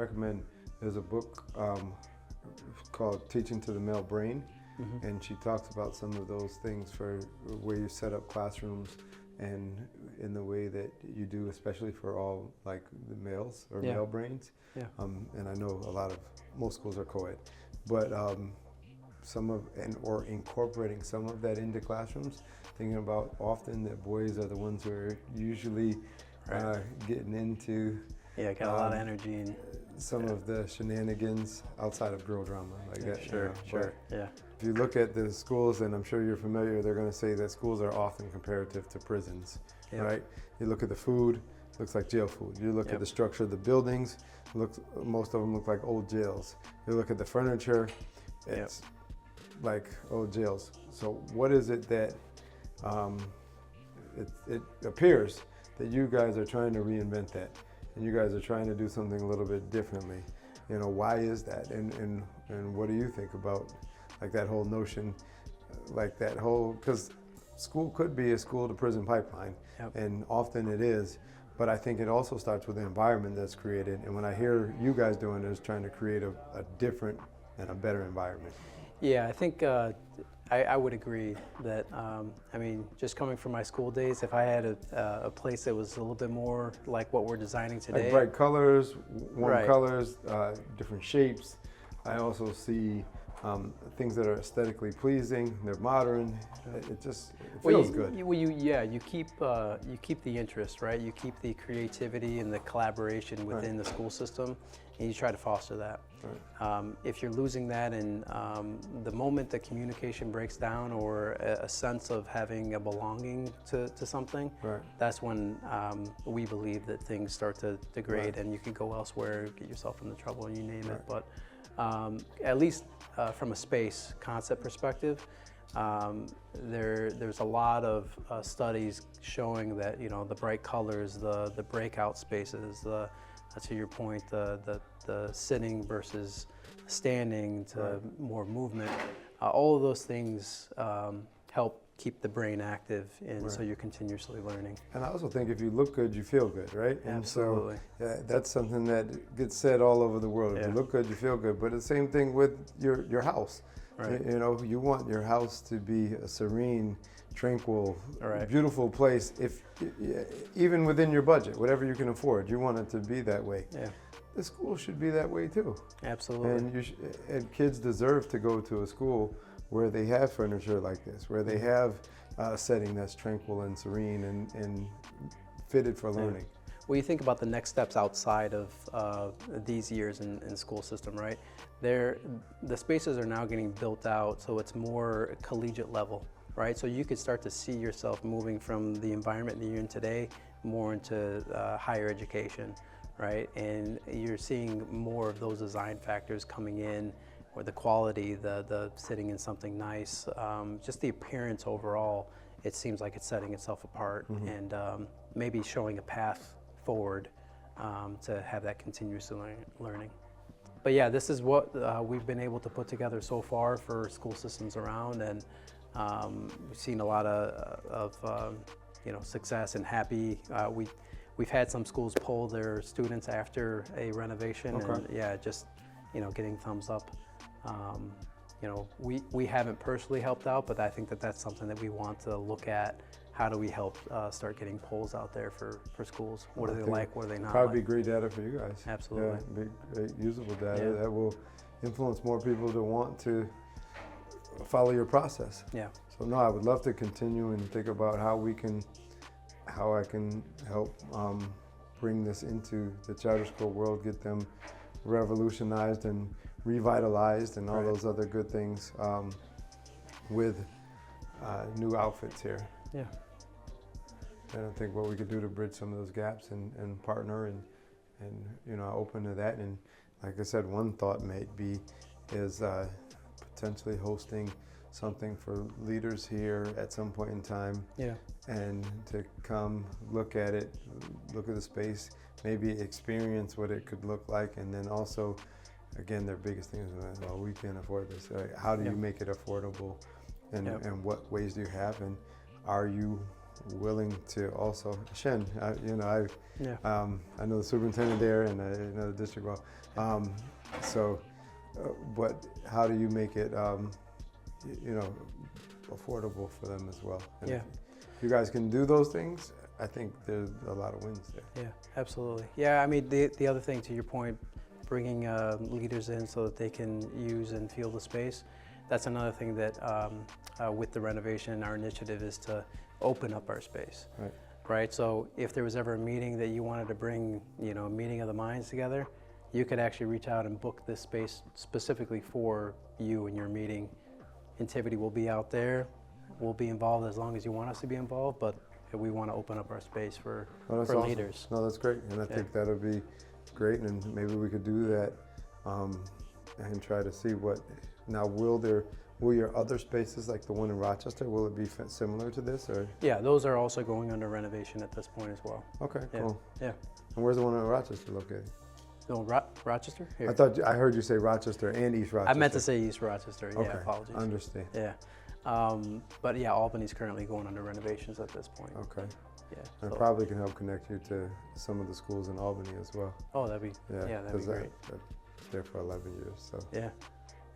recommend, there's a book called Teaching to the Male Brain, and she talks about some of those things for where you set up classrooms and in the way that you do, especially for all like the males or male brains. And I know most schools are co-ed, but or incorporating some of that into classrooms, thinking about often that boys are the ones who are usually getting into got a lot of energy and some of the shenanigans outside of girl drama like that. Sure. If you look at the schools, and I'm sure you're familiar, they're going to say that schools are often comparative to prisons, right? You look at the food, looks like jail food. You look at the structure of the buildings, most of them look like old jails. You look at the furniture, it's like old jails. So what is it that it appears that you guys are trying to reinvent that, and you guys are trying to do something a little bit differently? You know, why is that, and what do you think about like that whole notion, because school could be a school to prison pipeline, and often it is, but I think it also starts with the environment that's created. And when I hear you guys doing it, is trying to create a different and a better environment. Yeah, I think I would agree that, I mean, just coming from my school days, if I had a place that was a little bit more like what we're designing today. Like bright colors, warm colors, different shapes. I also see things that are aesthetically pleasing. They're modern. It feels good. You keep the interest, right? You keep the creativity and the collaboration within the school system, and you try to foster that. If you're losing that, and the moment the communication breaks down, or a sense of having a belonging to something, that's when we believe that things start to degrade, and you can go elsewhere, get yourself into trouble, and you name it. But at least from a space concept perspective, there's a lot of studies showing that, you know, the bright colors, the breakout spaces, to your point, the sitting versus standing to more movement, all of those things help keep the brain active, and so you're continuously learning. And I also think if you look good, you feel good, right? Absolutely. And so that's something that gets said all over the world. If you look good, you feel good. But the same thing with your house. You know, you want your house to be a serene, tranquil, beautiful place. Even within your budget, whatever you can afford, you want it to be that way. The school should be that way too. Absolutely. And kids deserve to go to a school where they have furniture like this, where they have a setting that's tranquil and serene and fitted for learning. Well, you think about the next steps outside of these years in the school system, right? The spaces are now getting built out, so it's more collegiate level, right? So you could start to see yourself moving from the environment that you're in today more into higher education, right? And you're seeing more of those design factors coming in, or the quality, the sitting in something nice, just the appearance overall. It seems like it's setting itself apart, and maybe showing a path forward to have that continuous learning. But yeah, this is what we've been able to put together so far for school systems around, and we've seen a lot of success and happy. We've had some schools poll their students after a renovation, and just getting thumbs up. We haven't personally helped out, but I think that that's something that we want to look at. How do we help start getting polls out there for schools? What do they like? What do they not probably like? Be great data for you guys. Absolutely. Yeah, great usable data that will influence more people to want to follow your process. So no, I would love to continue and think about how I can help bring this into the charter school world, get them revolutionized and revitalized and all those other good things with new outfits here. And I think what we could do to bridge some of those gaps and partner and open to that. And like I said, one thought is potentially hosting something for leaders here at some point in time. And to come look at it, look at the space, maybe experience what it could look like, and then also, again, their biggest thing is, well, we can't afford this. How do you make it affordable, and what ways do you have, and are you willing to also, Shen, Yeah. I know the superintendent there and I know the district well. But how do you make it, affordable for them as well? And Yeah. if you guys can do those things, I think there's a lot of wins there. Yeah, absolutely. Yeah, I mean, the other thing, to your point, bringing leaders in so that they can use and feel the space, that's another thing that with the renovation, our initiative is to open up our space. Right? So if there was ever a meeting that you wanted to bring, a meeting of the minds together, you could actually reach out and book this space specifically for you and your meeting. Intivity will be out there. We'll be involved as long as you want us to be involved, but we want to open up our space for Awesome. leaders. No, that's great, and I think that'll be great, and maybe we could do that and try to see what. Now, will your other spaces, like the one in Rochester, will it be similar to this, or? Yeah, those are also going under renovation at this point as well. Okay, Yeah. cool. Yeah. And where's the one in Rochester located? No, Rochester? Here. I heard you say Rochester and East Rochester. I meant to say East Rochester. Yeah, Okay, apologies. I understand. Yeah. But yeah, Albany's currently going under renovations at this point. Okay. Yeah. And so- it probably can help connect you to some of the schools in Albany as well. Oh, that'd be that'd be great. I was there for 11 years, so. Yeah.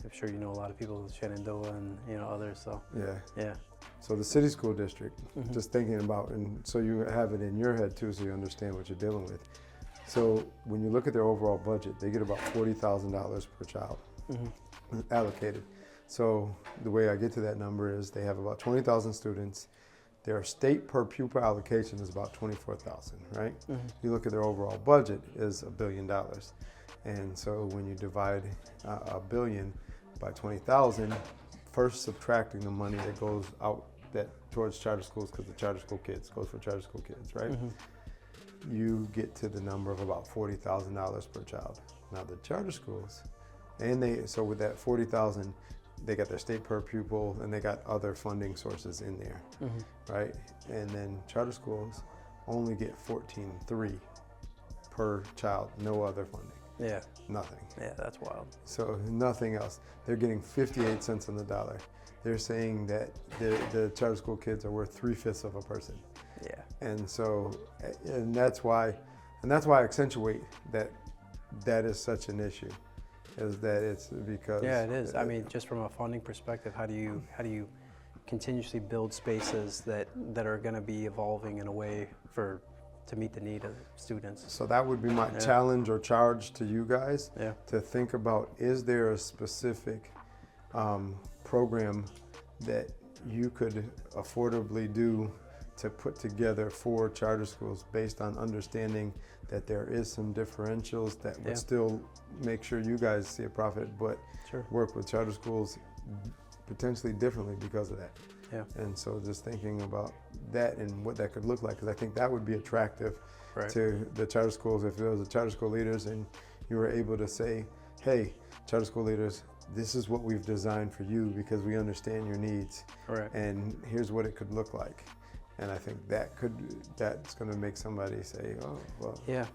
I'm sure you know a lot of people in Shenandoah and others. So Yeah. yeah. So the city school district, Mhm. just thinking about, and so you have it in your head too, so you understand what you're dealing with. So when you look at their overall budget, they get about $40,000 per child Mhm. allocated. So the way I get to that number is they have about 20,000 students. Their state per pupil allocation is about 24,000, right? Mhm. You look at their overall budget is $1 billion. And so when you divide $1 billion by 20,000, first subtracting the money that goes out towards charter schools, because the charter school kids goes for charter school kids, right? Mhm. You get to the number of about $40,000 per child. Now the charter schools, so with that 40,000, they got their state per pupil and they got other funding sources in there, Mhm. right? And then charter schools only get 14.3 per child, no other funding, Yeah. nothing. Yeah, that's wild. So nothing else. They're getting 58 cents on the dollar. They're saying that the charter school kids are worth 3/5 of a person. Yeah. And so, and that's why I accentuate that is such an issue, is that it's because. Yeah, it is. I mean, just from a funding perspective, how do you continuously build spaces that are going to be evolving in a way to meet the need of students? So that would be my challenge or charge to you guys, Yeah. to think about, is there a specific program that you could affordably do to put together for charter schools based on understanding that there is some differentials that would still make sure you guys see a profit, but Sure. work with charter schools potentially differently because of that. Yeah. And so just thinking about that and what that could look like, because I think that would be attractive Right. to the charter schools if there was a charter school leaders and you were able to say, hey, charter school leaders, this is what we've designed for you because we understand your needs, Right. and here's what it could look like. And I think that's going to make somebody say, oh, well. Yeah.